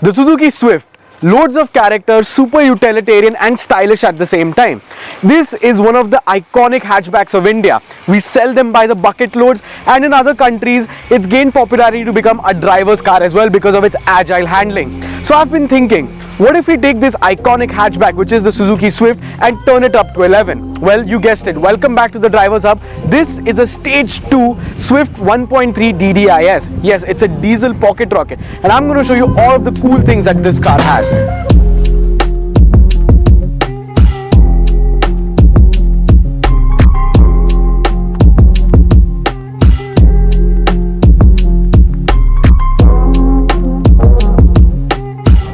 The Suzuki Swift. Loads of character, super utilitarian and stylish at the same time. This is one of the iconic hatchbacks of India. We sell them by the bucket loads, and in other countries it's gained popularity to become a driver's car as well because of its agile handling. So I've been thinking, what if we take this iconic hatchback, which is the Suzuki Swift, and turn it up to 11? Well, you guessed it. Welcome back to the Drivers Hub. This is a Stage 2 Swift 1.3 DDIS. Yes, it's a diesel pocket rocket, and I'm going to show you all of the cool things that this car has.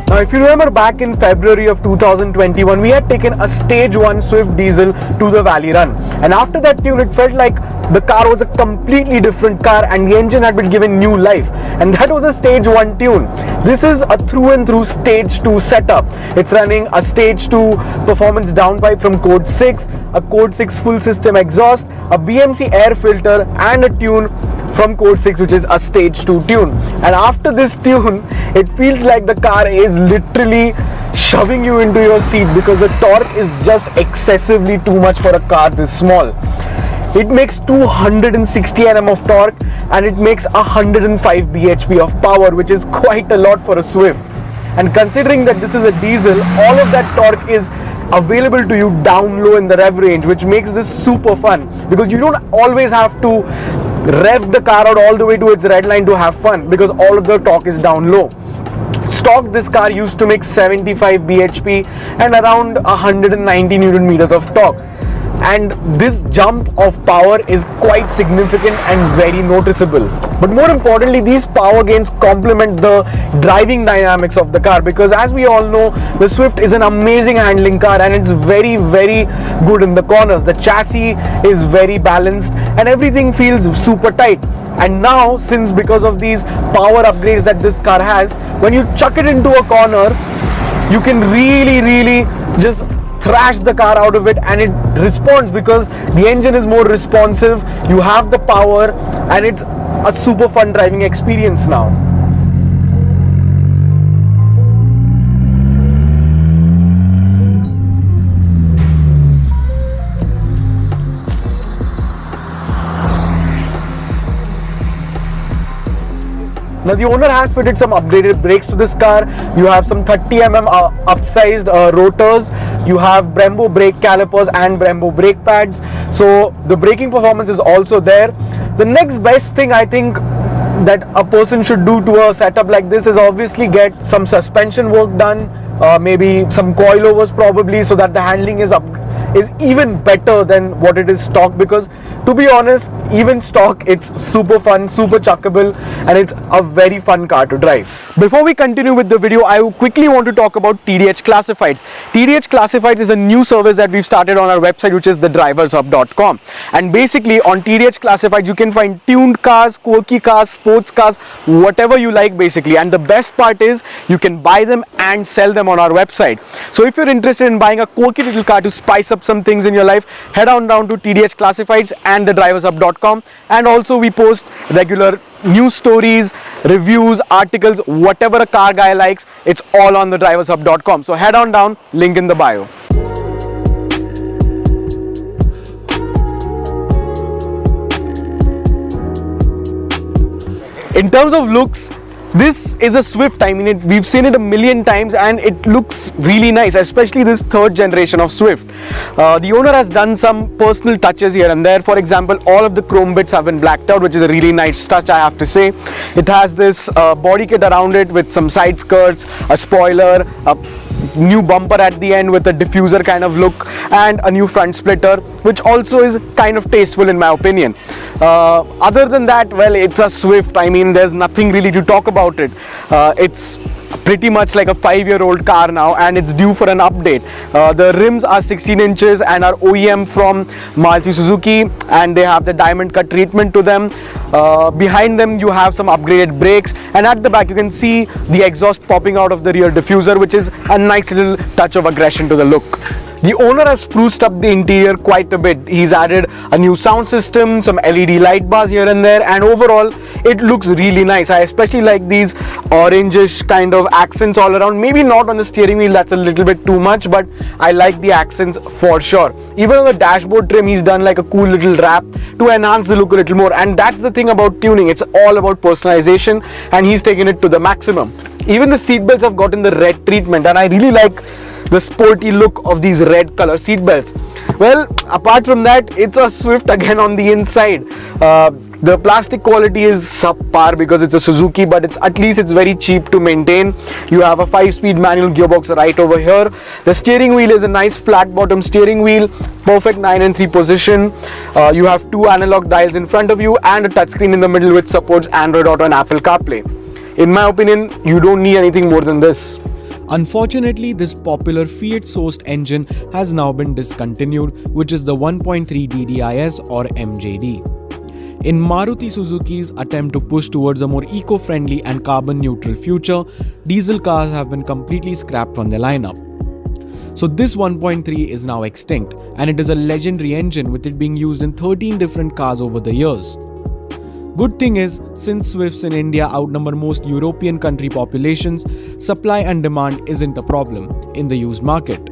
Now, if you remember back in February of 2021, we had taken a Stage 1 Swift diesel to the Valley Run, and after that tune it felt like the car was a completely different car and the engine had been given new life, and that was a Stage 1 tune. This is a through and through Stage 2 setup. It's running a Stage 2 performance downpipe from Code 6, a Code 6 full system exhaust, a BMC air filter, and a tune from Code 6 which is a Stage 2 tune. And after this tune, it feels like the car is literally shoving you into your seat because the torque is just excessively too much for a car this small. It makes 260 Nm of torque and it makes 105 bhp of power, which is quite a lot for a Swift. And considering that this is a diesel, all of that torque is available to you down low in the rev range, which makes this super fun because you don't always have to rev the car out all the way to its red line to have fun because all of the torque is down low. Stock, this car used to make 75 bhp and around 190 Newton meters of torque, and this jump of power is quite significant and very noticeable. But more importantly, these power gains complement the driving dynamics of the car because, as we all know, the Swift is an amazing handling car and it's very good in the corners. The chassis is very balanced and everything feels super tight. And now, since because of these power upgrades that this car has, when you chuck it into a corner, you can really just thrash the car out of it, and it responds because the engine is more responsive, you have the power, and it's a super fun driving experience now. Now, the owner has fitted some upgraded brakes to this car. You have some 30 mm upsized rotors. You have Brembo brake calipers and Brembo brake pads. So the braking performance is also there. The next best thing I think that a person should do to a setup like this is obviously get some suspension work done, maybe some coilovers probably, so that the handling is even better than what it is stock, because to be honest, even stock, it's super fun, super chuckable, and it's a very fun car to drive. Before we continue with the video, I quickly want to talk about TDH Classifieds. TDH Classifieds is a new service that we've started on our website, which is thedrivershub.com. And basically on TDH Classifieds, you can find tuned cars, quirky cars, sports cars, whatever you like basically. And the best part is you can buy them and sell them on our website. So if you're interested in buying a quirky little car to spice up some things in your life, head on down to TDH Classifieds and thedrivershub.com. And also we post regular news stories, reviews, articles, whatever a car guy likes, it's all on thedrivershub.com. So head on down, link in the bio. In terms of looks, this is a Swift. I mean, we've seen it a million times and it looks really nice, especially this third generation of Swift. The owner has done some personal touches here and there. For example, all of the chrome bits have been blacked out, which is a really nice touch, I have to say. It has this body kit around it with some side skirts, a spoiler, a new bumper at the end with a diffuser kind of look, and a new front splitter, which also is kind of tasteful in my opinion. Other than that, well, it's a Swift. I mean, there's nothing really to talk about it. It's pretty much like a 5-year-old car now, and it's due for an update. The rims are 16 inches and are OEM from Maruti Suzuki, and they have the diamond cut treatment to them. Behind them you have some upgraded brakes, and at the back you can see the exhaust popping out of the rear diffuser, which is a nice little touch of aggression to the look. The owner has spruced up the interior quite a bit. He's added a new sound system, some LED light bars here and there, and overall it looks really nice. I especially like these orangish kind of accents all around. Maybe not on the steering wheel, that's a little bit too much, but I like the accents for sure. Even on the dashboard trim, he's done like a cool little wrap to enhance the look a little more, and that's the thing about tuning. It's all about personalization, and he's taken it to the maximum. Even the seat belts have gotten the red treatment, and I really like the sporty look of these red color seat belts. Well, apart from that, it's a Swift again on the inside. The plastic quality is subpar because it's a Suzuki, but at least it's very cheap to maintain. You have a 5-speed manual gearbox right over here. The steering wheel is a nice flat bottom steering wheel, perfect 9 and 3 position. You have 2 analog dials in front of you and a touchscreen in the middle which supports Android Auto and Apple CarPlay. In my opinion, you don't need anything more than this. Unfortunately, this popular Fiat-sourced engine has now been discontinued, which is the 1.3 DDIS or MJD. In Maruti Suzuki's attempt to push towards a more eco-friendly and carbon-neutral future, diesel cars have been completely scrapped from their lineup. So this 1.3 is now extinct, and it is a legendary engine with it being used in 13 different cars over the years. Good thing is, since Swifts in India outnumber most European country populations, supply and demand isn't a problem in the used market.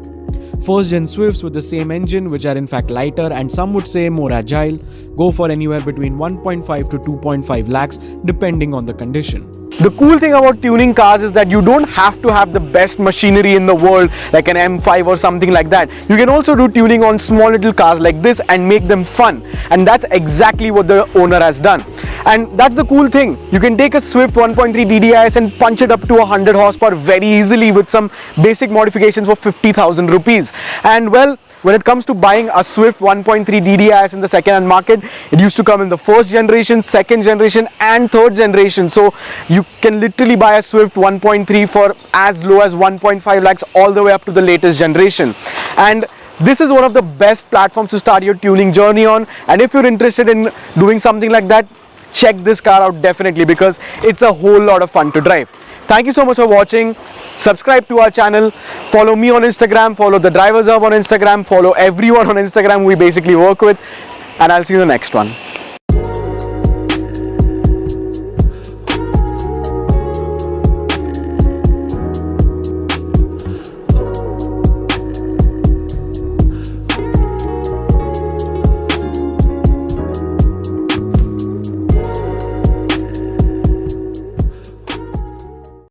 First gen Swifts with the same engine, which are in fact lighter and some would say more agile, go for anywhere between 1.5 to 2.5 lakhs depending on the condition. The cool thing about tuning cars is that you don't have to have the best machinery in the world like an M5 or something like that. You can also do tuning on small little cars like this and make them fun, and that's exactly what the owner has done. And that's the cool thing. You can take a Swift 1.3 DDIS and punch it up to 100 horsepower very easily with some basic modifications for 50,000 rupees. And well, when it comes to buying a Swift 1.3 DDIS in the second-hand market, it used to come in the first generation, second generation and third generation. So you can literally buy a Swift 1.3 for as low as 1.5 lakhs all the way up to the latest generation. And this is one of the best platforms to start your tuning journey on. And if you're interested in doing something like that, check this car out definitely, because it's a whole lot of fun to drive. Thank you so much for watching. Subscribe to our channel, follow me on Instagram, follow the Drivers Hub on Instagram, follow everyone on Instagram we basically work with, and I'll see you in the next one.